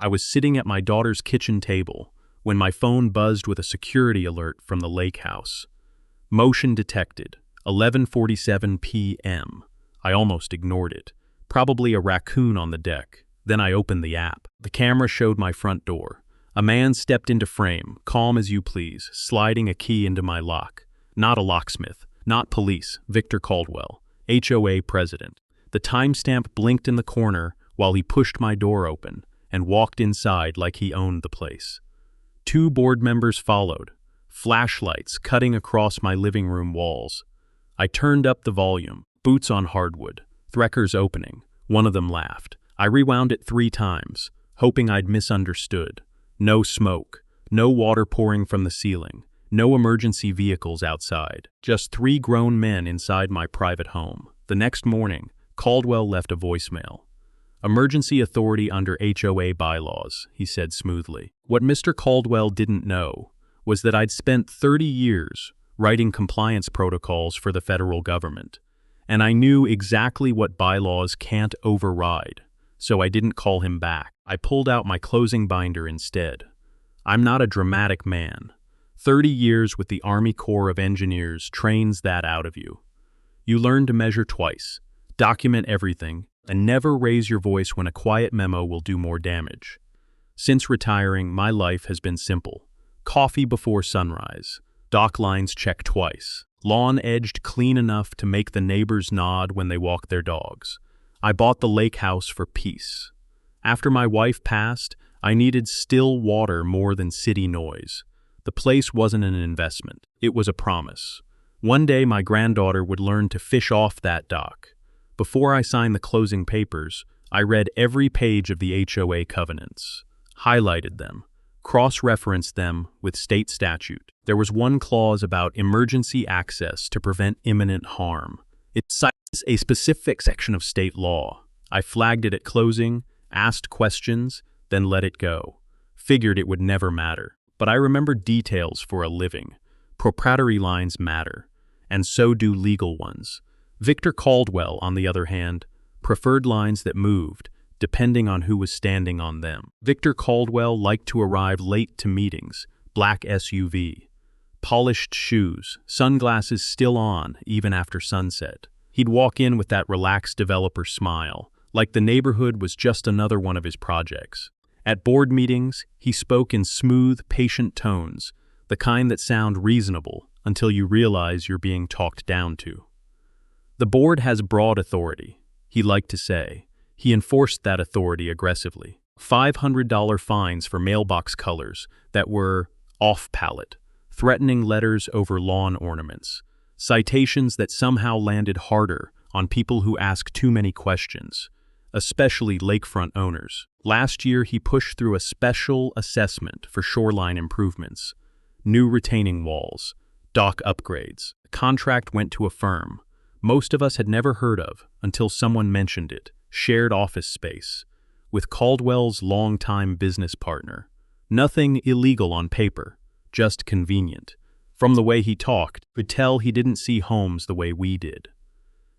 I was sitting at my daughter's kitchen table when my phone buzzed with a security alert from the lake house. Motion detected, 11:47 p.m. I almost ignored it. Probably a raccoon on the deck. Then I opened the app. The camera showed my front door. A man stepped into frame, calm as you please, sliding a key into my lock. Not a locksmith, not police, Victor Caldwell, HOA president. The timestamp blinked in the corner while he pushed my door open and walked inside like he owned the place. 2 board members followed, flashlights cutting across my living room walls. I turned up the volume, boots on hardwood, Threcker's opening. One of them laughed. I rewound it 3 times, hoping I'd misunderstood. No smoke, no water pouring from the ceiling, no emergency vehicles outside, just 3 grown men inside my private home. The next morning, Caldwell left a voicemail. "Emergency authority under HOA bylaws," he said smoothly. What Mr. Caldwell didn't know was that I'd spent 30 years writing compliance protocols for the federal government, and I knew exactly what bylaws can't override, so I didn't call him back. I pulled out my closing binder instead. I'm not a dramatic man. 30 years with the Army Corps of Engineers trains that out of you. You learn to measure twice, document everything, and never raise your voice when a quiet memo will do more damage. Since retiring, my life has been simple. Coffee before sunrise, dock lines checked twice, lawn edged clean enough to make the neighbors nod when they walk their dogs. I bought the lake house for peace. After my wife passed, I needed still water more than city noise. The place wasn't an investment, it was a promise. One day my granddaughter would learn to fish off that dock. Before I signed the closing papers, I read every page of the HOA covenants, highlighted them, cross-referenced them with state statute. There was one clause about emergency access to prevent imminent harm. It cites a specific section of state law. I flagged it at closing, asked questions, then let it go. Figured it would never matter. But I remember details for a living. Proprietary lines matter, and so do legal ones. Victor Caldwell, on the other hand, preferred lines that moved, depending on who was standing on them. Victor Caldwell liked to arrive late to meetings, black SUV, polished shoes, sunglasses still on even after sunset. He'd walk in with that relaxed developer smile, like the neighborhood was just another one of his projects. At board meetings, he spoke in smooth, patient tones, the kind that sound reasonable until you realize you're being talked down to. The board has broad authority, he liked to say. He enforced that authority aggressively. $500 fines for mailbox colors that were off-palette, threatening letters over lawn ornaments, citations that somehow landed harder on people who ask too many questions, especially lakefront owners. Last year, he pushed through a special assessment for shoreline improvements, new retaining walls, dock upgrades. The contract went to a firm most of us had never heard of until someone mentioned it, shared office space, with Caldwell's longtime business partner. Nothing illegal on paper, just convenient. From the way he talked, could tell he didn't see homes the way we did.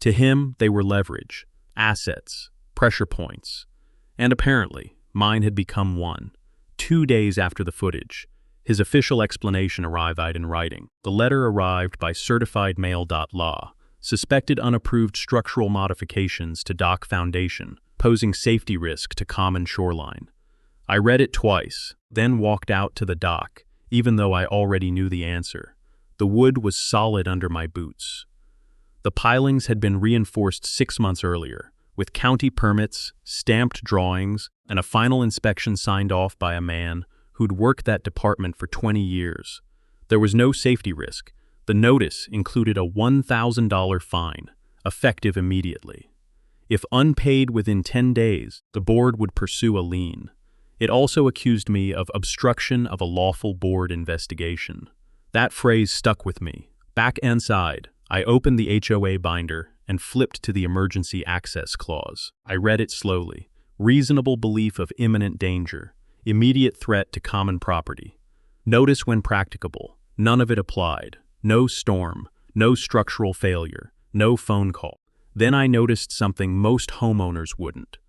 To him, they were leverage, assets, pressure points. And apparently, mine had become one. 2 days after the footage, his official explanation arrived in writing. The letter arrived by certified mail.law. Suspected unapproved structural modifications to dock foundation, posing safety risk to common shoreline. I read it twice, then walked out to the dock, even though I already knew the answer. The wood was solid under my boots. The pilings had been reinforced 6 months earlier, with county permits, stamped drawings, and a final inspection signed off by a man who'd worked that department for 20 years. There was no safety risk. The notice included a $1,000 fine, effective immediately. If unpaid within 10 days, the board would pursue a lien. It also accused me of obstruction of a lawful board investigation. That phrase stuck with me. Back inside, I opened the HOA binder and flipped to the emergency access clause. I read it slowly. Reasonable belief of imminent danger, immediate threat to common property. Notice when practicable. None of it applied. No storm, no structural failure, no phone call. Then I noticed something most homeowners wouldn't.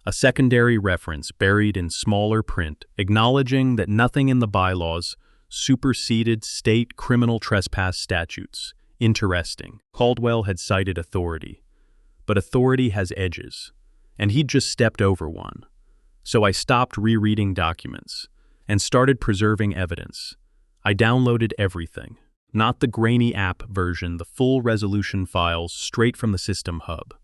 A secondary reference buried in smaller print, acknowledging that nothing in the bylaws superseded state criminal trespass statutes. Interesting. Caldwell had cited authority. But authority has edges, and he'd just stepped over one. So I stopped rereading documents and started preserving evidence. I downloaded everything. Not the grainy app version, the full resolution files straight from the system hub.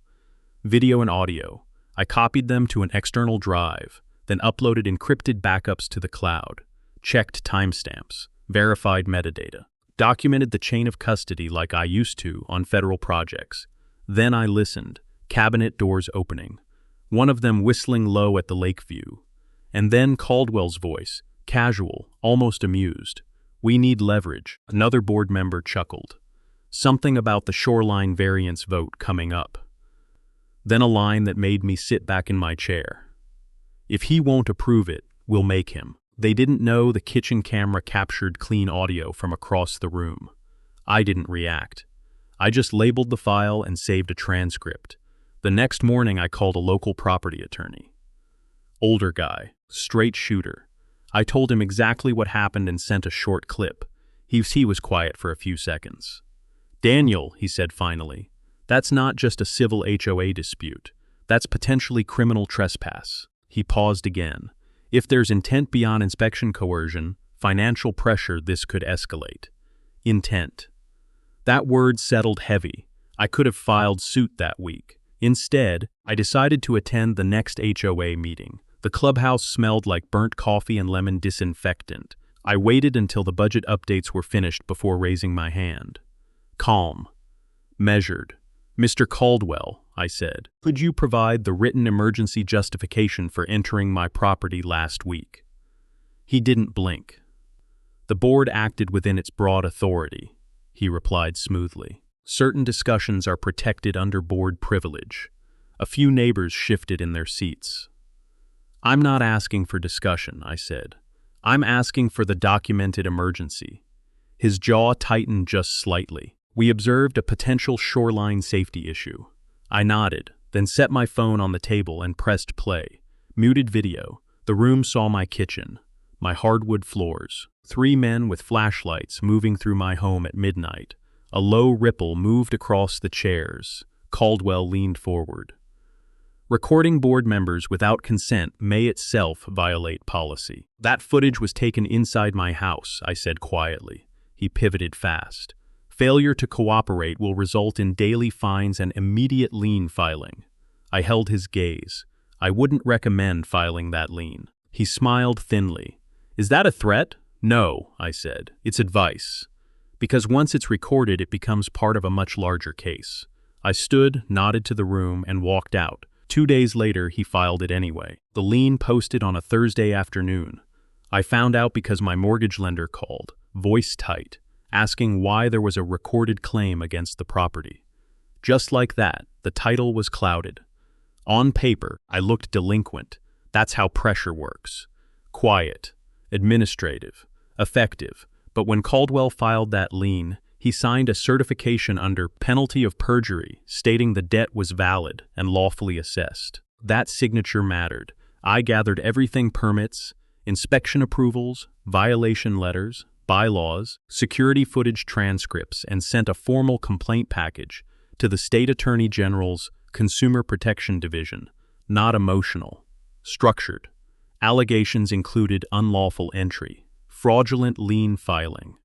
Video and audio. I copied them to an external drive, then uploaded encrypted backups to the cloud, checked timestamps, verified metadata, documented the chain of custody like I used to on federal projects. Then I listened, cabinet doors opening, one of them whistling low at the lake view. And then Caldwell's voice, casual, almost amused. "We need leverage." Another board member chuckled. Something about the shoreline variance vote coming up. Then a line that made me sit back in my chair. "If he won't approve it, we'll make him." They didn't know the kitchen camera captured clean audio from across the room. I didn't react. I just labeled the file and saved a transcript. The next morning I called a local property attorney. Older guy, straight shooter. I told him exactly what happened and sent a short clip. He was quiet for a few seconds. "Daniel," he said finally, "that's not just a civil HOA dispute. That's potentially criminal trespass." He paused again. "If there's intent beyond inspection coercion, financial pressure, this could escalate." Intent. That word settled heavy. I could have filed suit that week. Instead, I decided to attend the next HOA meeting. The clubhouse smelled like burnt coffee and lemon disinfectant. I waited until the budget updates were finished before raising my hand. Calm. Measured. "Mr. Caldwell," I said, "could you provide the written emergency justification for entering my property last week?" He didn't blink. "The board acted within its broad authority," he replied smoothly. "Certain discussions are protected under board privilege." A few neighbors shifted in their seats. "I'm not asking for discussion," I said. "I'm asking for the documented emergency." His jaw tightened just slightly. "We observed a potential shoreline safety issue." I nodded, then set my phone on the table and pressed play. Muted video. The room saw my kitchen, my hardwood floors, 3 men with flashlights moving through my home at midnight. A low ripple moved across the chairs. Caldwell leaned forward. "Recording board members without consent may itself violate policy." "That footage was taken inside my house," I said quietly. He pivoted fast. "Failure to cooperate will result in daily fines and immediate lien filing." I held his gaze. "I wouldn't recommend filing that lien." He smiled thinly. "Is that a threat?" "No," I said. "It's advice. Because once it's recorded, it becomes part of a much larger case." I stood, nodded to the room, and walked out. 2 days later, he filed it anyway. The lien posted on a Thursday afternoon. I found out because my mortgage lender called, voice tight, asking why there was a recorded claim against the property. Just like that, the title was clouded. On paper, I looked delinquent. That's how pressure works. Quiet, administrative, effective. But when Caldwell filed that lien, he signed a certification under penalty of perjury, stating the debt was valid and lawfully assessed. That signature mattered. I gathered everything: permits, inspection approvals, violation letters, bylaws, security footage transcripts, and sent a formal complaint package to the State Attorney General's Consumer Protection Division. Not emotional. Structured. Allegations included unlawful entry, fraudulent lien filing,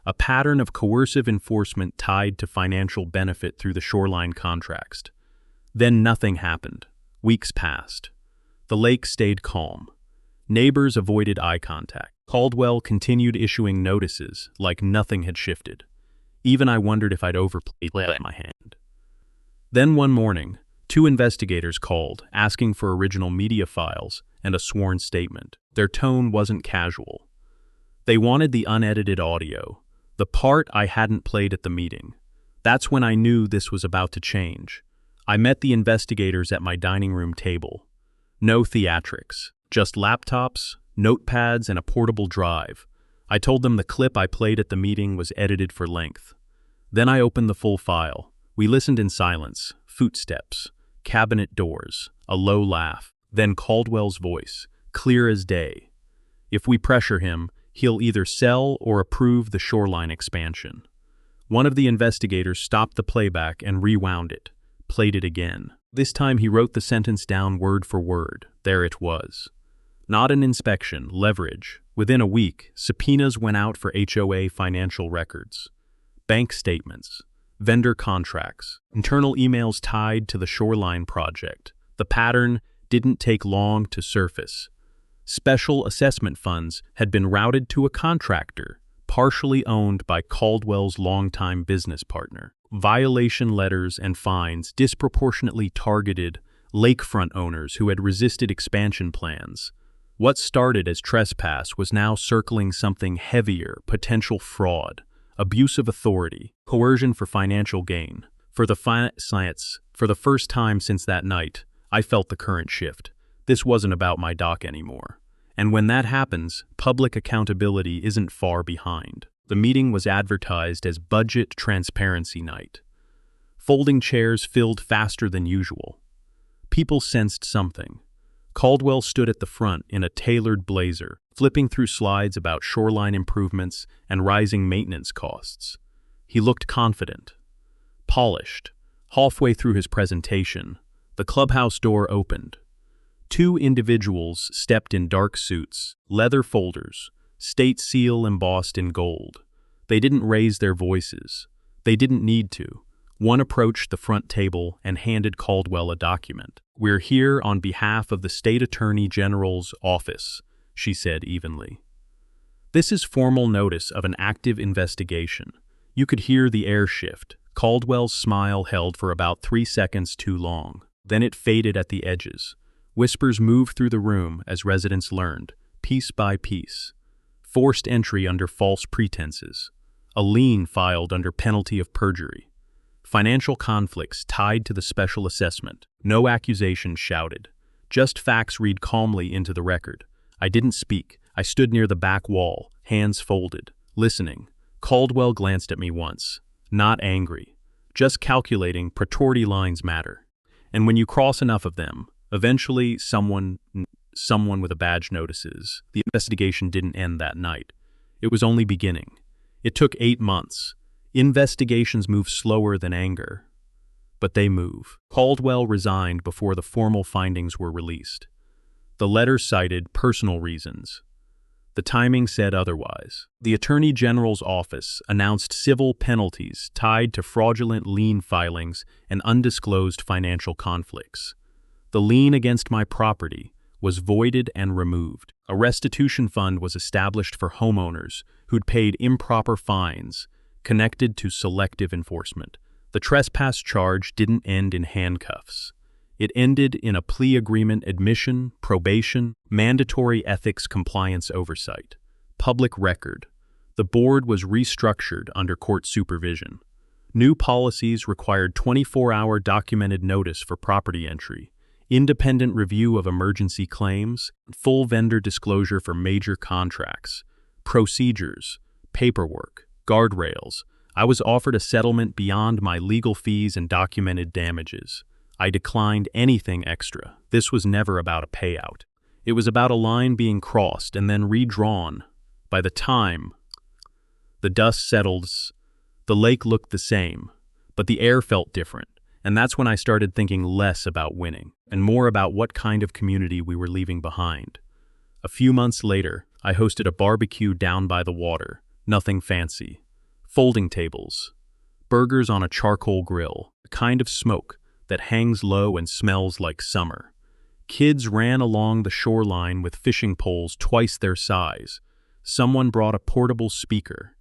a pattern of coercive enforcement tied to financial benefit through the shoreline contracts. Then nothing happened. Weeks passed. The lake stayed calm. Neighbors avoided eye contact. Caldwell continued issuing notices like nothing had shifted. Even I wondered if I'd overplayed my hand. Then one morning, 2 investigators called, asking for original media files and a sworn statement. Their tone wasn't casual. They wanted the unedited audio, the part I hadn't played at the meeting. That's when I knew this was about to change. I met the investigators at my dining room table. No theatrics, just laptops, notepads, and a portable drive. I told them the clip I played at the meeting was edited for length. Then I opened the full file. We listened in silence, footsteps, cabinet doors, a low laugh. Then Caldwell's voice, clear as day. If we pressure him, he'll either sell or approve the shoreline expansion. One of the investigators stopped the playback and rewound it, played it again. This time he wrote the sentence down word for word. There it was. Not an inspection, leverage. Within a week, subpoenas went out for HOA financial records, bank statements, vendor contracts, internal emails tied to the shoreline project. The pattern didn't take long to surface. Special assessment funds had been routed to a contractor, partially owned by Caldwell's longtime business partner. Violation letters and fines disproportionately targeted lakefront owners who had resisted expansion plans. What started as trespass was now circling something heavier: potential fraud, abuse of authority, coercion for financial gain. For the first time since that night, I felt the current shift. This wasn't about my dock anymore. And when that happens, public accountability isn't far behind. The meeting was advertised as Budget Transparency Night. Folding chairs filled faster than usual. People sensed something. Caldwell stood at the front in a tailored blazer, flipping through slides about shoreline improvements and rising maintenance costs. He looked confident, polished. Halfway through his presentation, the clubhouse door opened. Two individuals stepped in dark suits, leather folders, state seal embossed in gold. They didn't raise their voices. They didn't need to. One approached the front table and handed Caldwell a document. "We're here on behalf of the State Attorney General's office," she said evenly. "This is formal notice of an active investigation." You could hear the air shift. Caldwell's smile held for about 3 seconds too long. Then it faded at the edges. Whispers moved through the room as residents learned, piece by piece. Forced entry under false pretenses. A lien filed under penalty of perjury. Financial conflicts tied to the special assessment. No accusations shouted. Just facts read calmly into the record. I didn't speak. I stood near the back wall, hands folded, listening. Caldwell glanced at me once. Not angry. Just calculating priority lines matter. And when you cross enough of them, eventually someone with a badge notices. The investigation didn't end that night. It was only beginning. It took 8 months. Investigations move slower than anger, but they move. Caldwell resigned before the formal findings were released. The letter cited personal reasons. The timing said otherwise. The Attorney General's office announced civil penalties tied to fraudulent lien filings and undisclosed financial conflicts. The lien against my property was voided and removed. A restitution fund was established for homeowners who'd paid improper fines connected to selective enforcement. The trespass charge didn't end in handcuffs. It ended in a plea agreement, admission, probation, mandatory ethics compliance oversight. Public record. The board was restructured under court supervision. New policies required 24-hour documented notice for property entry, independent review of emergency claims, full vendor disclosure for major contracts, procedures, paperwork, guardrails. I was offered a settlement beyond my legal fees and documented damages. I declined anything extra. This was never about a payout. It was about a line being crossed and then redrawn. By the time the dust settled, the lake looked the same, but the air felt different. And that's when I started thinking less about winning and more about what kind of community we were leaving behind. A few months later, I hosted a barbecue down by the water. Nothing fancy. Folding tables. Burgers on a charcoal grill. A kind of smoke that hangs low and smells like summer. Kids ran along the shoreline with fishing poles twice their size. Someone brought a portable speaker.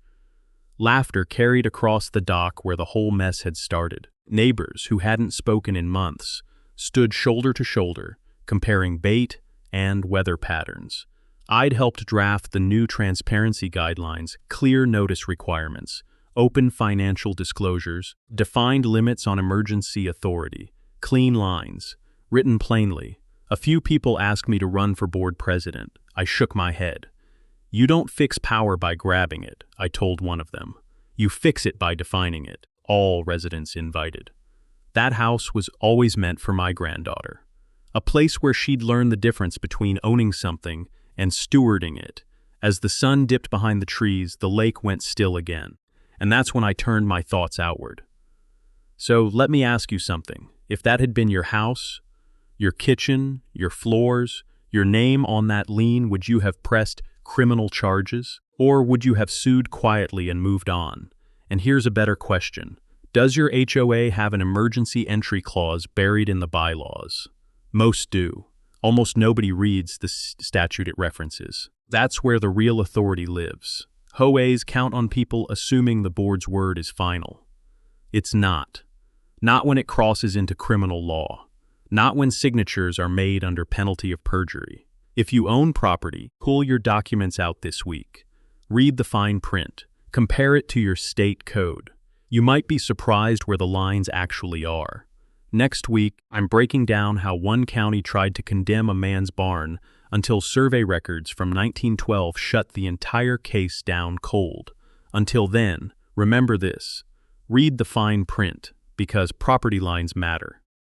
Laughter carried across the dock where the whole mess had started. Neighbors who hadn't spoken in months stood shoulder to shoulder, comparing bait and weather patterns. I'd helped draft the new transparency guidelines, clear notice requirements, open financial disclosures, defined limits on emergency authority, clean lines, written plainly. A few people asked me to run for board president. I shook my head. "You don't fix power by grabbing it," I told one of them. "You fix it by defining it." All residents invited. That house was always meant for my granddaughter. A place where she'd learn the difference between owning something and stewarding it. As the sun dipped behind the trees, the lake went still again. And that's when I turned my thoughts outward. So let me ask you something. If that had been your house, your kitchen, your floors, your name on that lien, would you have pressed criminal charges? Or would you have sued quietly and moved on? And here's a better question. Does your HOA have an emergency entry clause buried in the bylaws? Most do. Almost nobody reads the statute it references. That's where the real authority lives. HOAs count on people assuming the board's word is final. It's not. Not when it crosses into criminal law. Not when signatures are made under penalty of perjury. If you own property, pull your documents out this week. Read the fine print. Compare it to your state code. You might be surprised where the lines actually are. Next week, I'm breaking down how one county tried to condemn a man's barn until survey records from 1912 shut the entire case down cold. Until then, remember this. Read the fine print, because property lines matter.